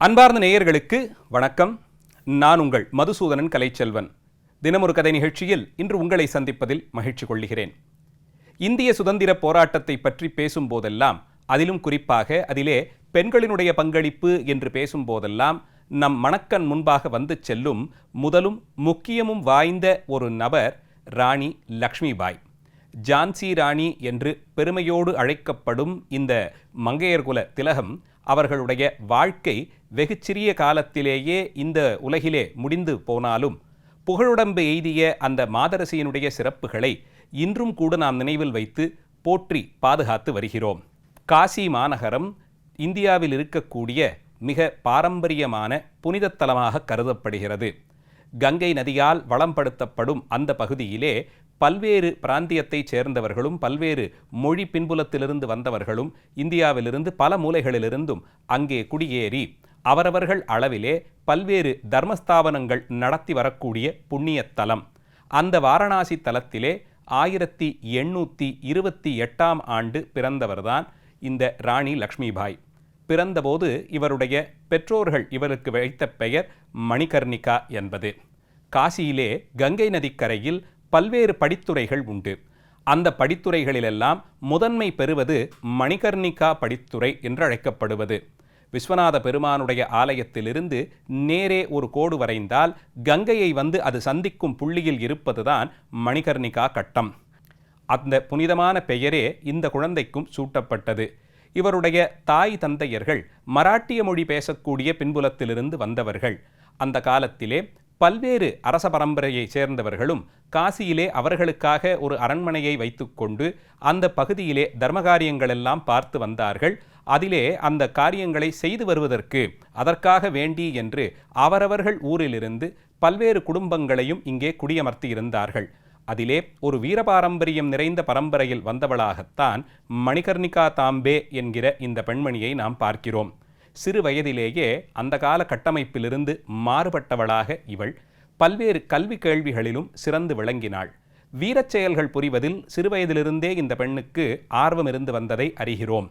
அன்பார்ந்த நேயர்களுக்கு வணக்கம். நான் உங்கள் மதுசூதனன் கலைச்செல்வன். தினமொரு கதை நிகழ்ச்சியில் இன்று உங்களை சந்திப்பதில் மகிழ்ச்சி கொள்கிறேன். இந்திய சுதந்திர போராட்டத்தை பற்றி பேசும்போதெல்லாம், அதிலும் குறிப்பாக அதிலே பெண்களினுடைய பங்களிப்பு என்று பேசும்போதெல்லாம் நம் மனக்கண் முன்பாக வந்து செல்லும் முதலும் முக்கியமும் வாய்ந்த ஒரு நபர் ராணி லக்ஷ்மிபாய். ஜான்சி ராணி என்று பெருமையோடு அழைக்கப்படும் இந்த மங்கையர்குல திலகம் அவர்களுடைய வாழ்க்கை வெகு சிறிய காலத்திலேயே இந்த உலகிலே முடிந்து போனாலும் புகழுடம்பு எய்திய அந்த மாதரசியினுடைய சிறப்புகளை இன்றும் கூட நாம் நினைவில் வைத்து போற்றி பாதுகாத்து வருகிறோம். காசி மாநகரம் இந்தியாவில் இருக்கக்கூடிய மிக பாரம்பரியமான புனிதத்தலமாக கருதப்படுகிறது. கங்கை நதியால் வளம்படுத்தப்படும் அந்த பகுதியிலே பல்வேறு பிராந்தியத்தைச் சேர்ந்தவர்களும் பல்வேறு மொழி பின்புலத்திலிருந்து வந்தவர்களும் இந்தியாவிலிருந்து பல மூலைகளிலிருந்தும் அங்கே குடியேறி அவரவர்கள் அளவிலே பல்வேறு தர்மஸ்தாபனங்கள் நடத்தி வரக்கூடிய புண்ணியத்தலம். அந்த வாரணாசி தலத்திலே 1828ஆம் ஆண்டு பிறந்தவர்தான் இந்த ராணி லக்ஷ்மிபாய். பிறந்தபோது இவருடைய பெற்றோர்கள் இவருக்கு வைத்த பெயர் மணிகர்ணிகா என்பது. காசியிலே கங்கை நதிக்கரையில் பல்வேறு படித்துறைகள் உண்டு. அந்த படித்துறைகளிலெல்லாம் முதன்மை பெறுவது மணிகர்ணிகா படித்துறை என்று அழைக்கப்படுவது. விஸ்வநாத பெருமானுடைய ஆலயத்திலிருந்து நேரே ஒரு கோடு வரைந்தால் கங்கையை வந்து அது சந்திக்கும் புள்ளியில் இருப்பதுதான் மணிகர்ணிகா கட்டம். அந்த புனிதமான பெயரே இந்த குழந்தைக்கும் சூட்டப்பட்டது. இவருடைய தாய் தந்தையர்கள் மராட்டிய மொழி பேசக்கூடிய பின்புலத்திலிருந்து வந்தவர்கள். அந்த காலத்திலே பல்வேறு அரச பரம்பரையை சேர்ந்தவர்களும் காசியிலே அவர்களுக்காக ஒரு அரண்மனையை வைத்துக்கொண்டு அந்த பகுதியிலே தர்மகாரியங்களெல்லாம் பார்த்து வந்தார்கள். அதிலே அந்த காரியங்களை செய்து வருவதற்கு அதற்காக வேண்டி என்று அவரவர்கள் ஊரிலிருந்து பல்வேறு குடும்பங்களையும் இங்கே குடியமர்த்தி இருந்தார்கள். அதிலே ஒரு வீரபாரம்பரியம் நிறைந்த பரம்பரையில் வந்தவளாகத்தான் மணிகர்ணிகா தாம்பே என்கிற இந்த பெண்மணியை நாம் பார்க்கிறோம். சிறு வயதிலேயே அந்த கால கட்டமைப்பிலிருந்து மாறுபட்டவளாக இவள் பல்வேறு கல்வி கேள்விகளிலும் சிறந்து விளங்கினாள். வீரச் செயல்கள் புரிவதில் சிறுவயதிலிருந்தே இந்த பெண்ணுக்கு ஆர்வம் இருந்து வந்ததை அறிகிறோம்.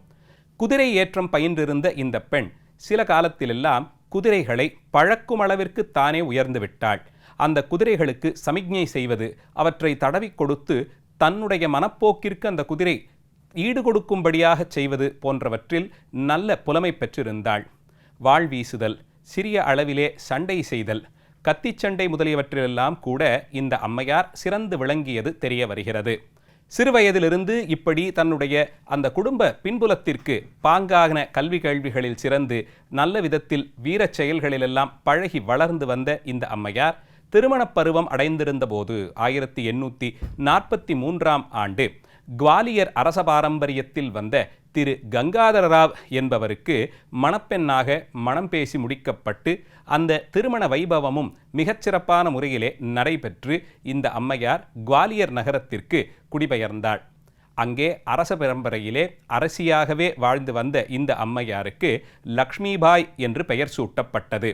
குதிரை ஏற்றம் பயின்றிருந்த இந்த பெண் சில காலத்திலெல்லாம் குதிரைகளை பழக்கும் அளவிற்கு தானே உயர்ந்து விட்டாள். அந்த குதிரைகளுக்கு சமிக்ஞை செய்வது, அவற்றை தடவி கொடுத்து தன்னுடைய மனப்போக்கிற்கு அந்த குதிரை ஈடு கொடுக்கும்படியாக செய்வது போன்றவற்றில் நல்ல புலமை பெற்றிருந்தாள். வாழ் வீசுதல், சிறிய அளவிலே சண்டை செய்தல், கத்திச்சண்டை முதலியவற்றிலெல்லாம் கூட இந்த அம்மையார் சிறந்து விளங்கியது தெரிய வருகிறது. சிறுவயதிலிருந்து இப்படி தன்னுடைய அந்த குடும்ப பின்புலத்திற்கு பாங்கான கல்வி கேள்விகளில் சிறந்து நல்ல விதத்தில் வீரச் செயல்களிலெல்லாம் பழகி வளர்ந்து வந்த இந்த அம்மையார் திருமணப் பருவம் அடைந்திருந்த போது 1843ஆம் ஆண்டு குவாலியர் அரச பாரம்பரியத்தில் வந்த திரு கங்காதர ராவ் என்பவருக்கு மணப்பெண்ணாக மணம் பேசி முடிக்கப்பட்டு அந்த திருமண வைபவமும் மிகச்சிறப்பான முறையிலே நடைபெற்று இந்த அம்மையார் குவாலியர் நகரத்திற்கு குடிபெயர்ந்தாள். அங்கே அரச பரம்பரையிலே அரசியாகவே வாழ்ந்து வந்த இந்த அம்மையாருக்கு லக்ஷ்மிபாய் என்று பெயர் சூட்டப்பட்டது.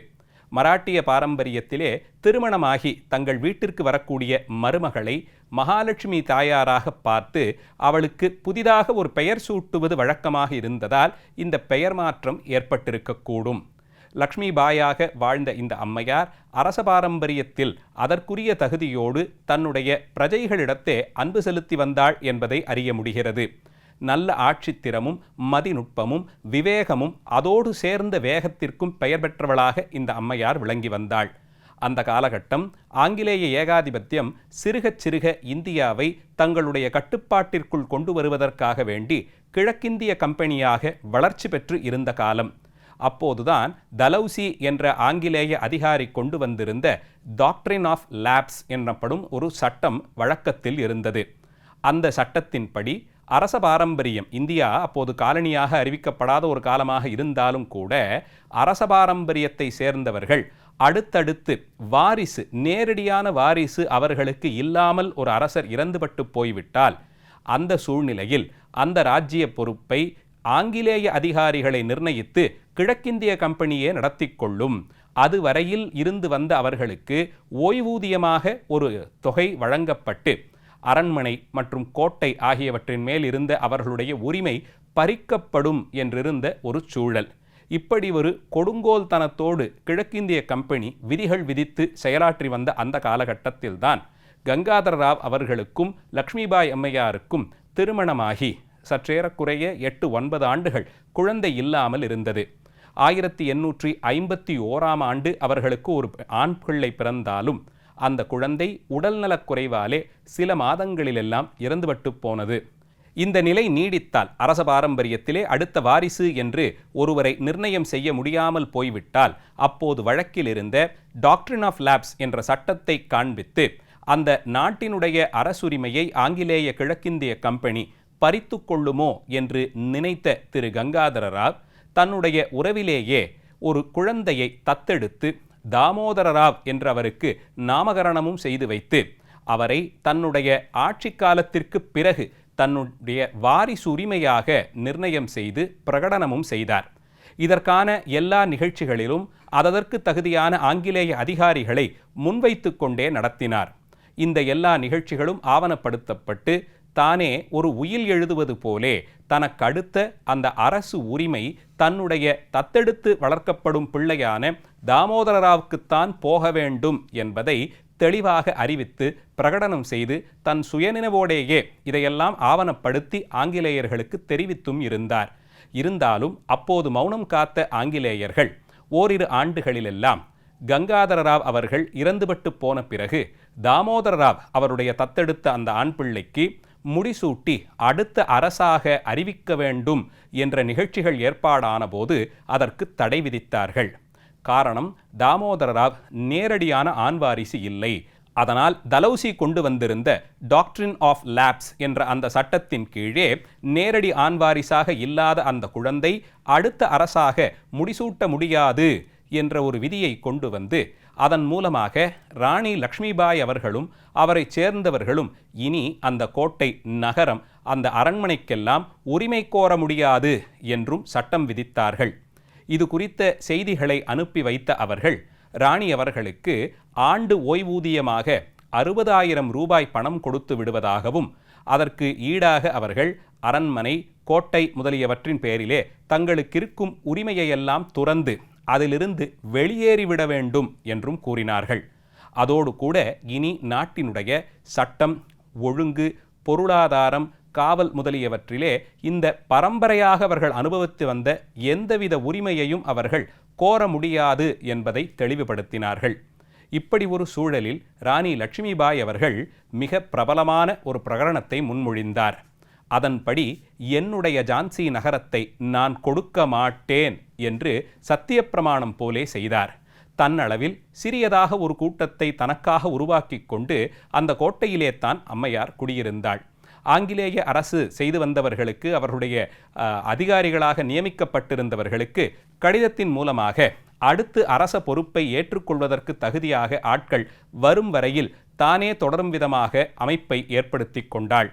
மராட்டிய பாரம்பரியத்திலே திருமணமாகி தங்கள் வீட்டிற்கு வரக்கூடிய மருமகளை மகாலட்சுமி தாயாராக பார்த்து அவளுக்கு புதிதாக ஒரு பெயர் சூட்டுவது வழக்கமாக இருந்ததால் இந்த பெயர் மாற்றம் ஏற்பட்டிருக்கக்கூடும். லக்ஷ்மிபாயாக வாழ்ந்த இந்த அம்மையார் அரச பாரம்பரியத்தில் அதற்குரிய தகுதியோடு தன்னுடைய பிரஜைகளிடத்தே அன்பு செலுத்தி வந்தாள் என்பதை அறிய முடிகிறது. நல்ல ஆட்சித்திறமும் மதிநுட்பமும் விவேகமும் அதோடு சேர்ந்த வேகத்திற்கும் பெயர் பெற்றவளாக இந்த அம்மையார் விளங்கி வந்தாள். அந்த காலகட்டம் ஆங்கிலேய ஏகாதிபத்தியம் சிறுக சிறுக இந்தியாவை தங்களுடைய கட்டுப்பாட்டிற்குள் கொண்டு வருவதற்காக வேண்டி கிழக்கிந்திய கம்பெனியாக வளர்ச்சி பெற்று இருந்த காலம். அப்போதுதான் டலௌசி என்ற ஆங்கிலேய அதிகாரி கொண்டு வந்திருந்த டாக்ட்ரின் ஆஃப் லேப்ஸ் எனப்படும் ஒரு சட்டம் வழக்கத்தில் இருந்தது. அந்த சட்டத்தின்படி அரச பாரம்பரியம், இந்தியா அப்போது காலனியாக அறிவிக்கப்படாத ஒரு காலமாக இருந்தாலும் கூட அரச பாரம்பரியத்தை சேர்ந்தவர்கள் அடுத்தடுத்து வாரிசு, நேரடியான வாரிசு அவர்களுக்கு இல்லாமல் ஒரு அரசர் இறந்துபட்டு போய்விட்டால் அந்த சூழ்நிலையில் அந்த ராஜ்ய பொறுப்பை ஆங்கிலேய அதிகாரிகளை நிர்ணயித்து கிழக்கிந்திய கம்பெனியே நடத்தி கொள்ளும். அதுவரையில் இருந்து வந்த அவர்களுக்கு ஓய்வூதியமாக ஒரு தொகை வழங்கப்பட்டு அரண்மனை மற்றும் கோட்டை ஆகியவற்றின் மேல் இருந்த அவர்களுடைய உரிமை பறிக்கப்படும் என்றிருந்த ஒரு சூழல். இப்படி ஒரு கொடுங்கோல்தனத்தோடு கிழக்கிந்திய கம்பெனி விதிகள் விதித்து செயலாற்றி வந்த அந்த காலகட்டத்தில்தான் கங்காதர ராவ் அவர்களுக்கும் லக்ஷ்மிபாய் அம்மையாருக்கும் திருமணமாகி சற்றேறக்குறைய 8-9 ஆண்டுகள் குழந்தை இல்லாமல் இருந்தது. 1851ஆம் ஆண்டு அவர்களுக்கு ஒரு ஆண் பிள்ளை பிறந்தாலும் அந்த குழந்தை உடல்நலக் குறைவாலே சில மாதங்களிலெல்லாம் இறந்துவிட்டு போனது. இந்த நிலை நீடித்தால் அரச பாரம்பரியத்திலே அடுத்த வாரிசு என்று ஒருவரை நிர்ணயம் செய்ய முடியாமல் போய்விட்டால் அப்போது வழக்கில் இருந்த டாக்ட்ரின் ஆஃப் லேப்ஸ் என்ற சட்டத்தை காண்பித்து அந்த நாட்டினுடைய அரசுரிமையை ஆங்கிலேய கிழக்கிந்திய கம்பெனி பறித்து கொள்ளுமோ என்று நினைத்த திரு கங்காதர ராவ் தன்னுடைய உறவிலேயே ஒரு குழந்தையை தத்தெடுத்து தாமோதர ராவ் என்றவருக்கு நாமகரணமும் செய்து வைத்து அவரை தன்னுடைய ஆட்சி காலத்திற்கு பிறகு தன்னுடைய வாரிசு உரிமையாக நிர்ணயம் செய்து பிரகடனமும் செய்தார். இதற்கான எல்லா நிகழ்ச்சிகளிலும் அதற்கு தகுதியான ஆங்கிலேய அதிகாரிகளை முன்வைத்து கொண்டே நடத்தினார். இந்த எல்லா நிகழ்ச்சிகளும் ஆவணப்படுத்தப்பட்டு தானே ஒரு உயில் எழுதுவது போலே தனக்கடுத்த அந்த அரசு உரிமை தன்னுடைய தத்தெடுத்து வளர்க்கப்படும் பிள்ளையான தாமோதரராவுக்குத்தான் போக வேண்டும் என்பதை தெளிவாக அறிவித்து பிரகடனம் செய்து தன் சுயநினைவோடையே இதையெல்லாம் ஆவணப்படுத்தி ஆங்கிலேயர்களுக்கு தெரிவித்தும் இருந்தாலும் அப்போது மௌனம் காத்த ஆங்கிலேயர்கள் ஓரிரு ஆண்டுகளிலெல்லாம் கங்காதர ராவ் அவர்கள் இறந்துபட்டு போன பிறகு தாமோதர ராவ் அவருடைய தத்தெடுத்த அந்த ஆண் பிள்ளைக்கு முடிசூட்டி அடுத்த அரசாக அறிவிக்க வேண்டும் என்ற நிகழ்ச்சிகள் ஏற்பாடான போது அதற்கு தடை விதித்தார்கள். காரணம், தாமோதர ராவ் நேரடியான ஆண்வாரிசு இல்லை. அதனால் தலௌசி கொண்டு வந்திருந்த டாக்ட்ரின் ஆஃப் லேப்ஸ் என்ற அந்த சட்டத்தின் கீழே நேரடி ஆண்வாரிசாக இல்லாத அந்த குழந்தை அடுத்த அரசாக முடிசூட்ட முடியாது என்ற ஒரு விதியை கொண்டு வந்து அதன் மூலமாக ராணி லக்ஷ்மிபாய் அவர்களும் அவரை சேர்ந்தவர்களும் இனி அந்த கோட்டை நகரம் அந்த அரண்மனைக்கெல்லாம் உரிமை கோர முடியாது என்றும் சட்டம் விதித்தார்கள். இது குறித்த செய்திகளை அனுப்பி வைத்த அவர்கள் ராணி அவர்களுக்கு ஆண்டு ஓய்வூதியமாக 60,000 ரூபாய் பணம் கொடுத்து விடுவதாகவும் அதற்கு ஈடாக அவர்கள் அரண்மனை, கோட்டை முதலியவற்றின் பேரிலே தங்களுக்கிருக்கும் உரிமையெல்லாம் துறந்து அதிலிருந்து வெளியேறிவிட வேண்டும் என்றும் கூறினார்கள். அதோடு கூட இனி நாட்டினுடைய சட்டம், ஒழுங்கு, பொருளாதாரம், காவல் முதலியவற்றிலே இந்த பரம்பரையாக அவர்கள் அனுபவித்து வந்த எந்தவித உரிமையையும் அவர்கள் கோர முடியாது என்பதை தெளிவுபடுத்தினார்கள். இப்படி ஒரு சூழலில் ராணி லட்சுமிபாய் அவர்கள் மிக பிரபலமான ஒரு பிரகடனத்தை முன்மொழிந்தார். அதன்படி என்னுடைய ஜான்சி நகரத்தை நான் கொடுக்க மாட்டேன் என்று சத்தியப்பிரமாணம் போலே செய்தார். தன்னளவில் சிறியதாக ஒரு கூட்டத்தை தனக்காக உருவாக்கி கொண்டு அந்த கோட்டையிலே தான் அம்மையார் குடியிருந்தாள். ஆங்கிலேய அரசு செய்து வந்தவர்களுக்கு, அவர்களுடைய அதிகாரிகளாக நியமிக்கப்பட்டிருந்தவர்களுக்கு கடிதத்தின் மூலமாக அடுத்து அரச பொறுப்பை ஏற்றுக்கொள்வதற்கு தகுதியாக ஆட்கள் வரும் வரையில் தானே தொடரும் விதமாக அமைப்பை ஏற்படுத்தி கொண்டாள்.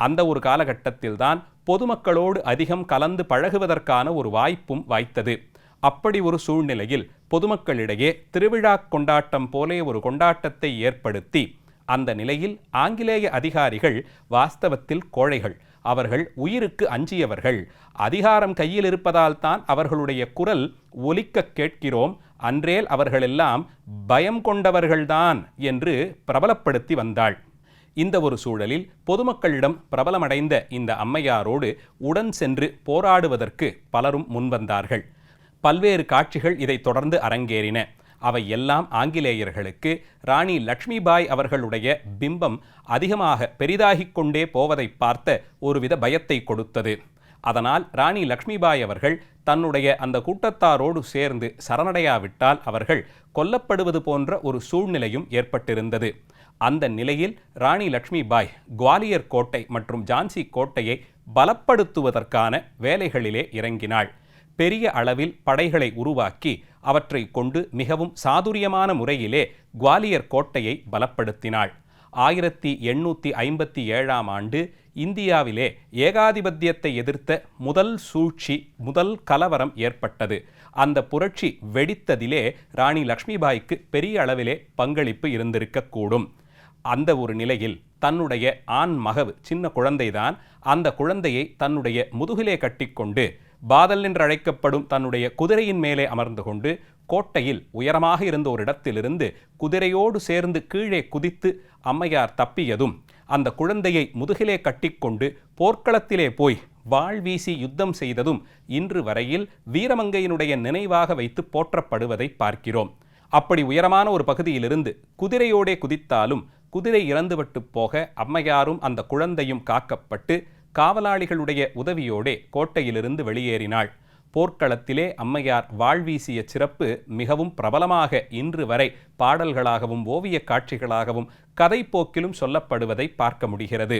அந்த ஒரு காலகட்டத்தில்தான் பொதுமக்களோடு அதிகம் கலந்து பழகுவதற்கான ஒரு வாய்ப்பும் வாய்த்தது. அப்படி ஒரு சூழ்நிலையில் பொதுமக்களிடையே திருவிழா கொண்டாட்டம் போலே ஒரு கொண்டாட்டத்தை ஏற்படுத்தி அந்த நிலையில் ஆங்கிலேய அதிகாரிகள் வாஸ்தவத்தில் கோழைகள். அவர்கள் உயிருக்கு அஞ்சியவர்கள். அதிகாரம் கையில் இருப்பதால் தான் அவர்களுடைய குரல் ஒலிக்க கேட்கிறோம், அன்றேல் அவர்களெல்லாம் பயம் கொண்டவர்கள்தான் என்று பிரபலப்படுத்தி வந்தாள். இந்த ஒரு சூழலில் பொதுமக்களிடம் பிரபலமடைந்த இந்த அம்மையாரோடு உடன் சென்று போராடுவதற்கு பலரும் முன்வந்தார்கள். பல்வேறு காட்சிகள் இதை தொடர்ந்து அரங்கேறின. அவை எல்லாம் ஆங்கிலேயர்களுக்கு ராணி லக்ஷ்மிபாய் அவர்களுடைய பிம்பம் அதிகமாக பெரிதாகிக் கொண்டே போவதை பார்த்த ஒருவித பயத்தை கொடுத்தது. அதனால் ராணி லக்ஷ்மிபாய் அவர்கள் தன்னுடைய அந்த கூட்டத்தாரோடு சேர்ந்து சரணடையாவிட்டால் அவர்கள் கொல்லப்படுவது போன்ற ஒரு சூழ்நிலையும் ஏற்பட்டிருந்தது. அந்த நிலையில் ராணி லக்ஷ்மிபாய் குவாலியர் கோட்டை மற்றும் ஜான்சி கோட்டையை பலப்படுத்துவதற்கான வேலைகளிலே இறங்கினாள். பெரிய அளவில் படைகளை உருவாக்கி அவற்றை கொண்டு மிகவும் சாதுரியமான முறையிலே குவாலியர் கோட்டையை பலப்படுத்தினாள். 1857ஆம் ஆண்டு இந்தியாவிலே ஏகாதிபத்தியத்தை எதிர்த்த முதல் சூழ்ச்சி, முதல் கலவரம் ஏற்பட்டது. அந்த புரட்சி வெடித்ததிலே ராணி லக்ஷ்மிபாய்க்கு பெரிய அளவிலே பங்களிப்பு இருந்திருக்கக்கூடும். அந்த ஒரு நிலையில் தன்னுடைய ஆண் மகவு, சின்ன குழந்தைதான், அந்த குழந்தையை தன்னுடைய முதுகிலே கட்டிக்கொண்டு பாதல் என்று அழைக்கப்படும் தன்னுடைய குதிரையின் மேலே அமர்ந்து கொண்டு கோட்டையில் உயரமாக இருந்த ஒரு இடத்திலிருந்து குதிரையோடு சேர்ந்து கீழே குதித்து அம்மையார் தப்பியதும் அந்த குழந்தையை முதுகிலே கட்டிக்கொண்டு போர்க்களத்திலே போய் வாள் வீசி யுத்தம் செய்ததும் இன்று வரையில் வீரமங்கையினுடைய நினைவாக வைத்து போற்றப்படுவதை பார்க்கிறோம். அப்படி உயரமான ஒரு பகுதியிலிருந்து குதிரையோடே குதித்தாலும் குதிரை இறந்துவிட்டு போக அம்மையாரும் அந்த குழந்தையும் காக்கப்பட்டு காவலாளிகளுடைய உதவியோடே கோட்டையிலிருந்து வெளியேறினாள். போர்க்களத்திலே அம்மையார் வாழ்வீசிய சிறப்பு மிகவும் பிரபலமாக இன்று வரை பாடல்களாகவும் ஓவிய காட்சிகளாகவும் கதை போக்கிலும் சொல்லப்படுவதை பார்க்க முடிகிறது.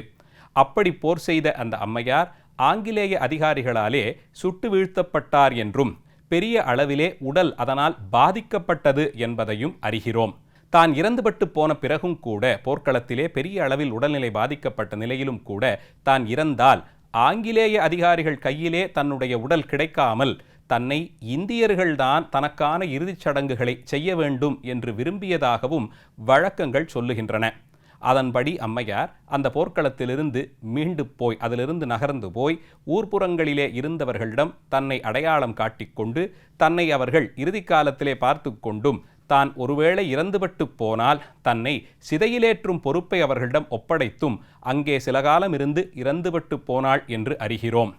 அப்படி போர் செய்த அந்த அம்மையார் ஆங்கிலேய அதிகாரிகளாலே சுட்டு வீழ்த்தப்பட்டார் என்றும் பெரிய அளவிலே உடல் அதனால் பாதிக்கப்பட்டது என்பதையும் அறிகிறோம். தான் இறந்துபட்டு போன பிறகும் கூட போர்க்களத்திலே பெரிய அளவில் உடல்நிலை பாதிக்கப்பட்ட நிலையிலும் கூட தான் இறந்தால் ஆங்கிலேய அதிகாரிகள் கையிலே தன்னுடைய உடல் கிடைக்காமல் தன்னை இந்தியர்கள்தான் தனக்கான இறுதிச் சடங்குகளை செய்ய வேண்டும் என்று விரும்பியதாகவும் வழக்கங்கள் சொல்லுகின்றன. அதன்படி அம்மையார் அந்த போர்க்களத்திலிருந்து மீண்டு போய் அதிலிருந்து நகர்ந்து போய் ஊர்ப்புறங்களிலே இருந்தவர்களிடம் தன்னை அடையாளம் காட்டிக்கொண்டு தன்னை அவர்கள் இறுதி காலத்திலே பார்த்து கொண்டும் தான் ஒருவேளை இறந்துபட்டு போனால் தன்னை சிதையிலேற்றும் பொறுப்பை அவர்களிடம் ஒப்படைத்தும் அங்கே சில காலம் இருந்து இறந்துபட்டு போனாள் என்று அறிகிறோம்.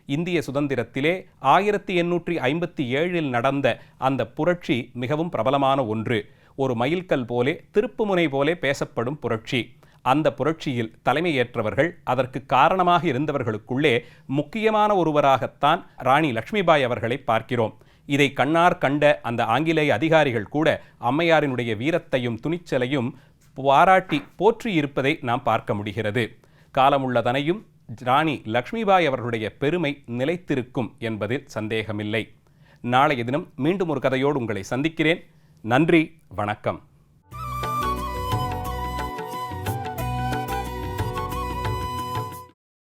இந்திய சுதந்திரத்திலே 1857 நடந்த அந்த புரட்சி மிகவும் பிரபலமான ஒன்று. ஒரு மைல்கல் போலே திருப்புமுனை போலே பேசப்படும் புரட்சி. அந்த புரட்சியில் தலைமையேற்றவர்கள் அதற்கு காரணமாக இருந்தவர்களுக்குள்ளே முக்கியமான ஒருவராகத்தான் ராணி லக்ஷ்மிபாய் அவர்களை பார்க்கிறோம். இதை கண்ணார் கண்ட அந்த ஆங்கிலேய அதிகாரிகள் கூட அம்மையாரினுடைய வீரத்தையும் துணிச்சலையும் பாராட்டி போற்றியிருப்பதை நாம் பார்க்க முடிகிறது. காலமுள்ளதனையும் ராணி லக்ஷ்மிபாய் அவர்களுடைய பெருமை நிலைத்திருக்கும் என்பதில் சந்தேகமில்லை. நாளைய தினம் மீண்டும் ஒரு கதையோடு உங்களை சந்திக்கிறேன். நன்றி, வணக்கம்.